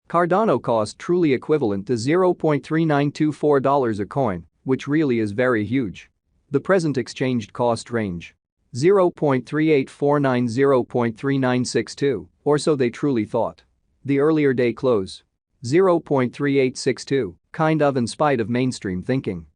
Cardano cost truly equivalent to $0.3924 a coin, which really is very huge. The present exchanged cost range. 0.3849 0.3962, or so they truly thought. The earlier day close. 0.3862, kind of in spite of mainstream thinking.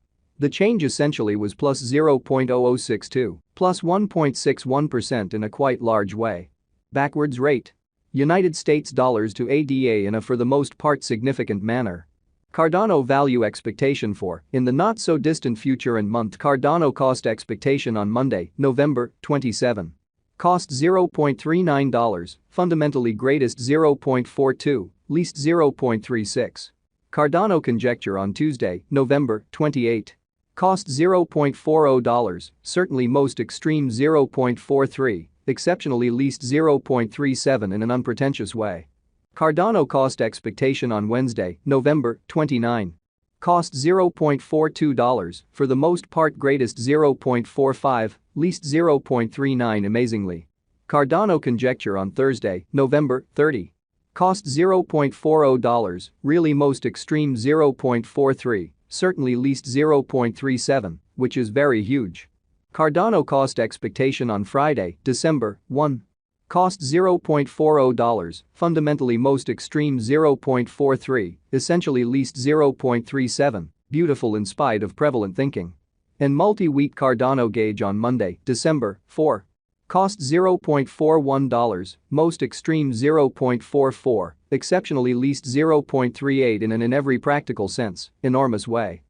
The change essentially was plus 0.0062, plus 1.61% in a quite large way. Backwards rate. United States dollars to ADA in a for the most part significant manner. Cardano value expectation for, in the not-so-distant future and month. Cardano cost expectation on Monday, November 27. Cost $0.39, fundamentally greatest 0.42, least 0.36. Cardano conjecture on Tuesday, November 28. Cost $0.40, certainly most extreme 0.43, exceptionally least 0.37 in an unpretentious way. Cardano cost expectation on Wednesday, November 29. Cost $0.42, for the most part greatest 0.45, least 0.39 amazingly. Cardano conjecture on Thursday, November 30. Cost $0.40, really most extreme 0.43, certainly least 0.37, which is very huge. Cardano cost expectation on Friday, December 1. Cost $0.40, fundamentally most extreme 0.43, essentially least 0.37, beautiful in spite of prevalent thinking. And multi-week Cardano gauge on Monday, December 4. Cost $0.41, most extreme 0.44, exceptionally least 0.38 in every practical sense, enormous way.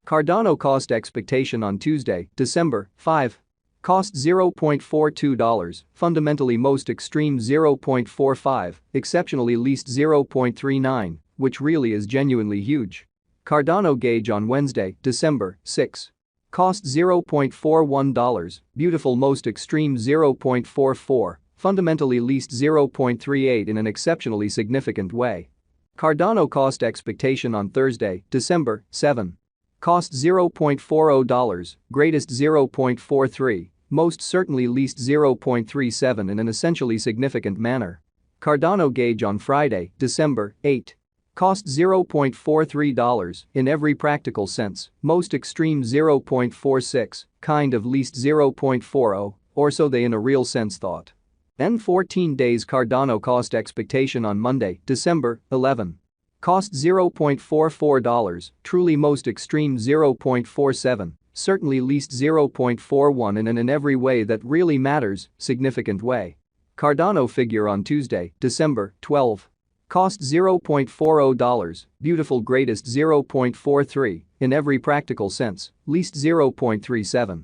Cardano cost expectation on Tuesday, December 5. Cost $0.42, fundamentally most extreme 0.45, exceptionally least 0.39, which really is genuinely huge. Cardano gauge on Wednesday, December 6. Cost $0.41, beautiful most extreme 0.44, fundamentally least 0.38 in an exceptionally significant way. Cardano cost expectation on Thursday, December 7. Cost $0.40, greatest 0.43, most certainly least 0.37 in an essentially significant manner. Cardano gauge on Friday, December 8. Cost $0.43, in every practical sense, most extreme 0.46, kind of least 0.40, or so they in a real sense thought. Then 14 days Cardano cost expectation on Monday, December 11. Cost $0.44, truly most extreme 0.47, certainly least 0.41 in every way that really matters, significant way. Cardano figure on Tuesday, December 12. Cost $0.40, beautiful greatest 0.43, in every practical sense, least 0.37.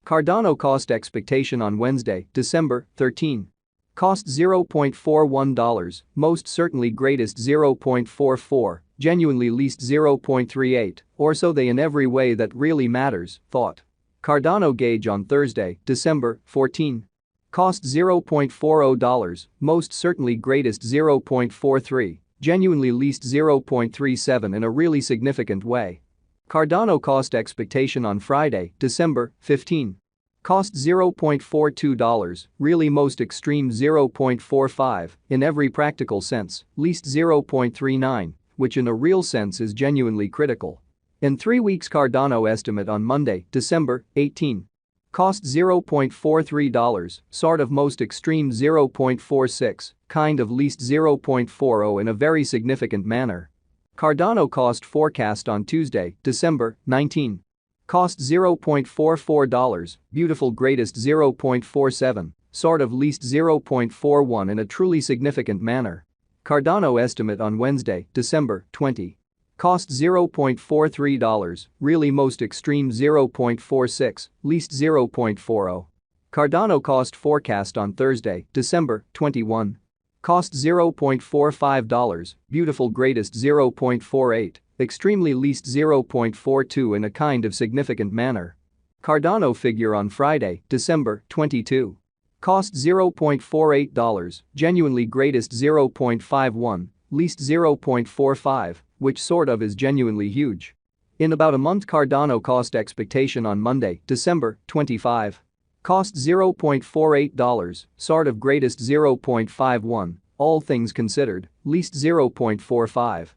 Cardano cost expectation on Wednesday, December 13. Cost $0.41, most certainly greatest 0.44, genuinely least 0.38, or so they in every way that really matters, thought. Cardano gauge on Thursday, December 14. Cost $0.40, most certainly greatest 0.43, genuinely least 0.37 in a really significant way. Cardano cost expectation on Friday, December 15. Cost $0.42, really most extreme 0.45, in every practical sense, least 0.39, which in a real sense is genuinely critical. In 3 weeks Cardano estimate on Monday, December 18. Cost $0.43, sort of most extreme 0.46, kind of least 0.40 in a very significant manner. Cardano cost forecast on Tuesday, December 19. Cost $0.44, beautiful greatest 0.47, sort of least 0.41 in a truly significant manner. Cardano estimate on Wednesday, December 20. Cost $0.43, really most extreme 0.46, least 0.40. Cardano cost forecast on Thursday, December 21. Cost $0.45, beautiful greatest 0.48, extremely least 0.42 in a kind of significant manner. Cardano figure on Friday, December 22. Cost $0.48, genuinely greatest 0.51, least 0.45, which sort of is genuinely huge. In about a month Cardano cost expectation on Monday, December 25. Cost $0.48, sort of greatest 0.51, all things considered, least 0.45.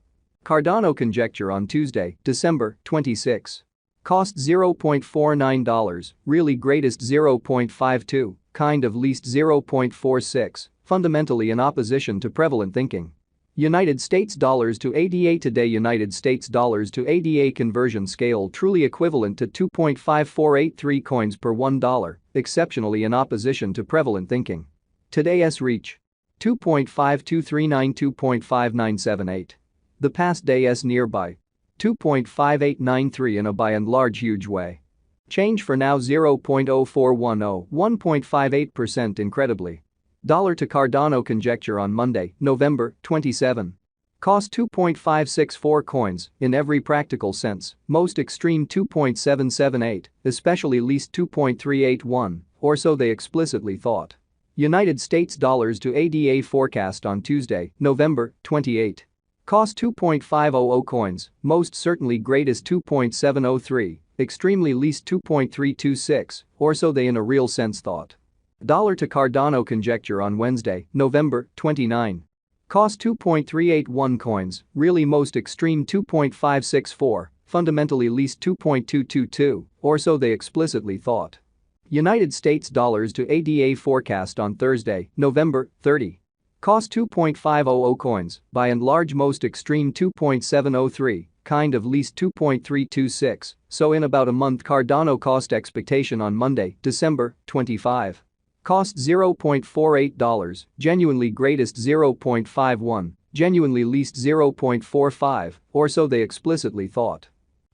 Cardano conjecture on Tuesday, December 26. Cost $0.49, really greatest 0.52, kind of least 0.46, fundamentally in opposition to prevalent thinking. United States dollars to ADA today. United States dollars to ADA conversion scale truly equivalent to 2.5483 coins per $1, exceptionally in opposition to prevalent thinking. Today's reach 2.5239, 2.5978. The past day's nearby 2.5893 in a by and large huge way. Change for now 0.0410, 1.58% incredibly. Dollar to Cardano conjecture on Monday, November 27. Cost 2.564 coins, in every practical sense, most extreme 2.778, especially least 2.381, or so they explicitly thought. United States dollars to ADA forecast on Tuesday, November 28. Cost 2.500 coins, most certainly greatest 2.703, extremely least 2.326, or so they in a real sense thought. Dollar to Cardano conjecture on Wednesday, November 29. Cost 2.381 coins, really most extreme 2.564, fundamentally least 2.222, or so they explicitly thought. United States dollars to ADA forecast on Thursday, November 30. Cost 2.500 coins, by and large most extreme 2.703, kind of least 2.326, so in about a month. Cardano cost expectation on Monday, December 25. Cost $0.48, genuinely greatest 0.51, genuinely least 0.45, or so they explicitly thought.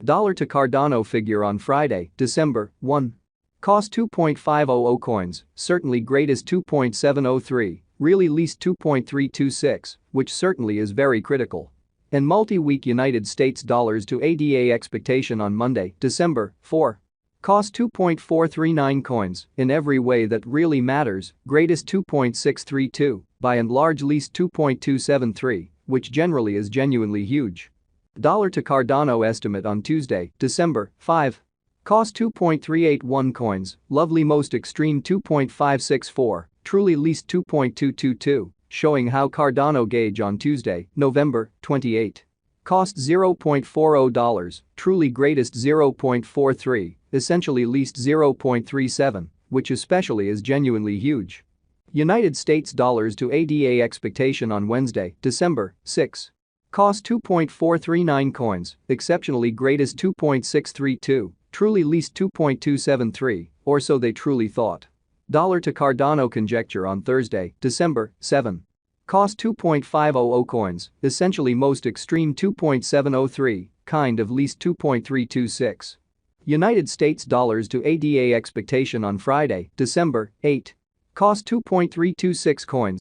Dollar to Cardano figure on Friday, December 1. Cost 2.500 coins, certainly greatest 2.703, really least 2.326, which certainly is very critical. And multi-week United States dollars to ADA expectation on Monday, December 4. Cost 2.439 coins, in every way that really matters, greatest 2.632, by and large least 2.273, which generally is genuinely huge. Dollar to Cardano estimate on Tuesday, December 5. Cost 2.381 coins, lovely most extreme 2.564, truly least 2.222, showing how Cardano gauge on Tuesday, November 28. Cost $0.40, truly greatest 0.43, essentially least 0.37, which especially is genuinely huge. United States dollars to ADA expectation on Wednesday, December 6. Cost 2.439 coins, exceptionally greatest 2.632, truly least 2.273, or so they truly thought. Dollar to Cardano conjecture on Thursday, December 7. Cost 2.500 coins, essentially most extreme 2.703, kind of least 2.326. United States dollars to ADA expectation on Friday, December 8. Cost 2.326 coins.